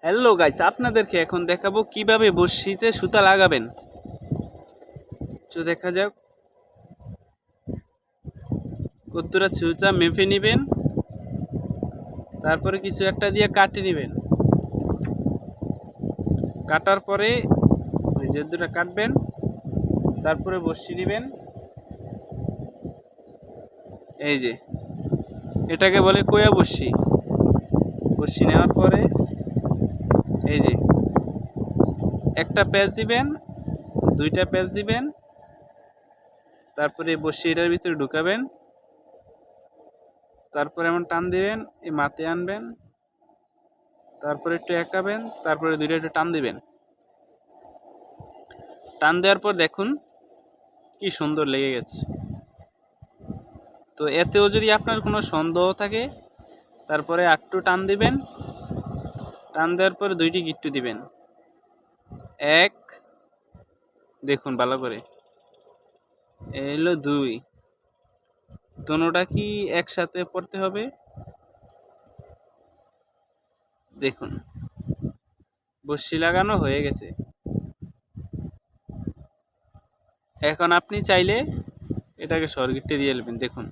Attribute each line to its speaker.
Speaker 1: Hello guys, আপনাদেরকে এখন দেখাবো কিভাবে বড়শিতে সুতা লাগাবেন। তো দেখা যাক, কতটা সুতা মেপে নেবেন, তারপরে কিছু একটা দিয়ে কাটে নেবেন। কাটার পরে ওই যে দুটা কাটবেন, তারপরে বড়শি নেবেন। এই যে এটাকে বলে কোয়া বড়শি। বড়শি নেওয়ার পরে এই যে একটা প্যাঁচ দিবেন, দুইটা প্যাঁচ দিবেন, তারপরে বড়শি এটার ভিতরে ঢুকাবেন, তারপরে এমন টান দিবেন, এই মাথায় আনবেন, তারপরে একটু একাবেন, তারপরে দুইটা একটু টান দিবেন। টান দেওয়ার পর দেখুন কি সুন্দর লেগে গেছে। তো এতেও যদি আপনার কোনো সন্দেহ থাকে, তারপরে একটু টান দিবেন, টান দেওয়ার পরে দুইটি গিট্টু দিবেন। এক, দেখুন ভালো করে, এলো দুই, দোনোটা কি একসাথে পড়তে হবে। দেখুন বড়শি লাগানো হয়ে গেছে। এখন আপনি চাইলে এটাকে সরগিট্টে দিয়ে নেবেন। দেখুন